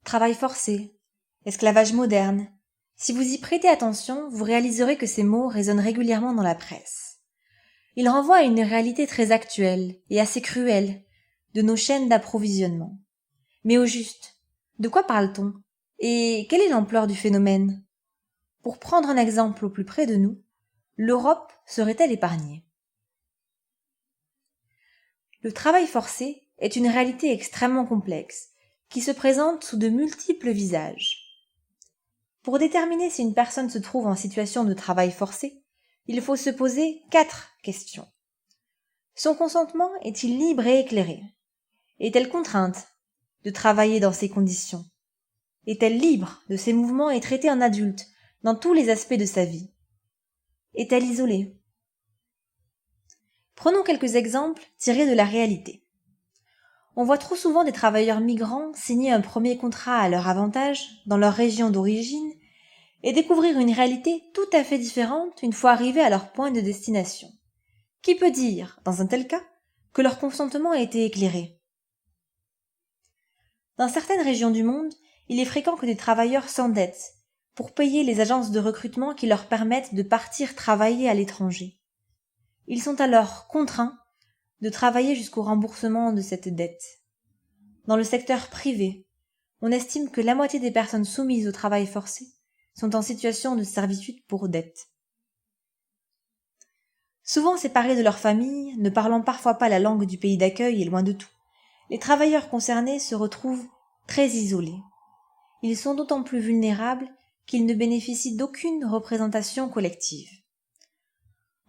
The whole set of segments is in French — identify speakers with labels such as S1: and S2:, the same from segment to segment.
S1: travail forcé, esclavage moderne. Si vous y prêtez attention, vous réaliserez que ces mots résonnent régulièrement dans la presse. Ils renvoient à une réalité très actuelle et assez cruelle de nos chaînes d'approvisionnement. Mais au juste, de quoi parle-t-on? Et quelle est l'ampleur du phénomène? Pour prendre un exemple au plus près de nous, l'Europe serait-elle épargnée? Le travail forcé est une réalité extrêmement complexe, qui se présente sous de multiples visages. Pour déterminer si une personne se trouve en situation de travail forcé, il faut se poser 4 questions. Son consentement est-il libre et éclairé? Est-elle contrainte de travailler dans ces conditions? Est-elle libre de ses mouvements et traitée en adulte dans tous les aspects de sa vie? Est-elle isolée? Prenons quelques exemples tirés de la réalité. On voit trop souvent des travailleurs migrants signer un premier contrat à leur avantage dans leur région d'origine et découvrir une réalité tout à fait différente une fois arrivés à leur point de destination. Qui peut dire, dans un tel cas, que leur consentement a été éclairé? Dans certaines régions du monde, il est fréquent que des travailleurs s'endettent pour payer les agences de recrutement qui leur permettent de partir travailler à l'étranger. Ils sont alors contraints de travailler jusqu'au remboursement de cette dette. Dans le secteur privé, on estime que la moitié des personnes soumises au travail forcé sont en situation de servitude pour dette. Souvent séparés de leur famille, ne parlant parfois pas la langue du pays d'accueil et loin de tout, les travailleurs concernés se retrouvent très isolés. Ils sont d'autant plus vulnérables qu'ils ne bénéficient d'aucune représentation collective.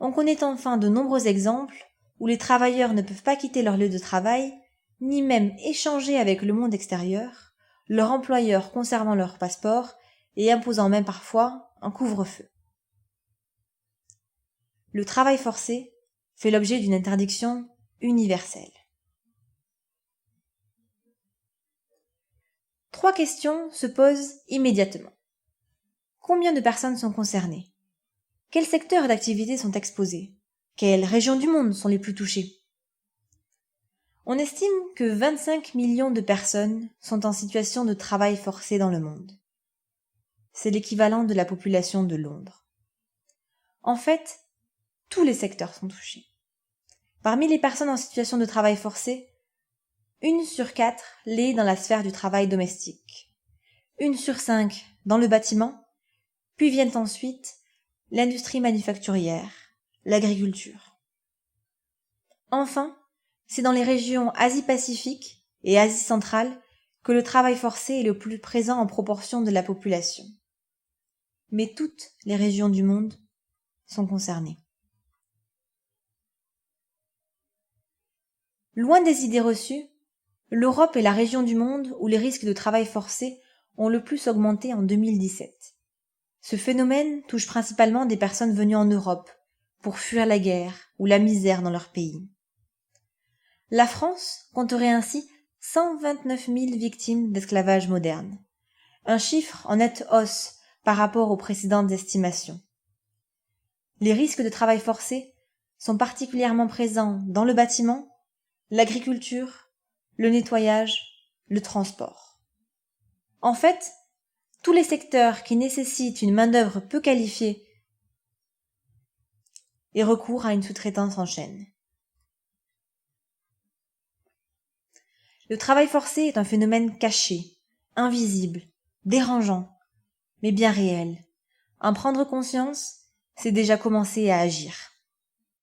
S1: On connaît enfin de nombreux exemples où les travailleurs ne peuvent pas quitter leur lieu de travail, ni même échanger avec le monde extérieur, leur employeur conservant leur passeport et imposant même parfois un couvre-feu. Le travail forcé fait l'objet d'une interdiction universelle. 3 questions se posent immédiatement. Combien de personnes sont concernées? Quels secteurs d'activité sont exposés? Quelles régions du monde sont les plus touchées? On estime que 25 millions de personnes sont en situation de travail forcé dans le monde. C'est l'équivalent de la population de Londres. En fait, tous les secteurs sont touchés. Parmi les personnes en situation de travail forcé, 1 sur 4 l'est dans la sphère du travail domestique, 1 sur 5 dans le bâtiment, puis viennent ensuite l'industrie manufacturière, l'agriculture. Enfin, c'est dans les régions Asie-Pacifique et Asie centrale que le travail forcé est le plus présent en proportion de la population. Mais toutes les régions du monde sont concernées. Loin des idées reçues, l'Europe est la région du monde où les risques de travail forcé ont le plus augmenté en 2017. Ce phénomène touche principalement des personnes venues en Europe pour fuir la guerre ou la misère dans leur pays. La France compterait ainsi 129 000 victimes d'esclavage moderne, un chiffre en nette hausse par rapport aux précédentes estimations. Les risques de travail forcé sont particulièrement présents dans le bâtiment, l'agriculture, le nettoyage, le transport. En fait, tous les secteurs qui nécessitent une main-d'œuvre peu qualifiée et recours à une sous-traitance en chaîne. Le travail forcé est un phénomène caché, invisible, dérangeant, mais bien réel. En prendre conscience, c'est déjà commencer à agir.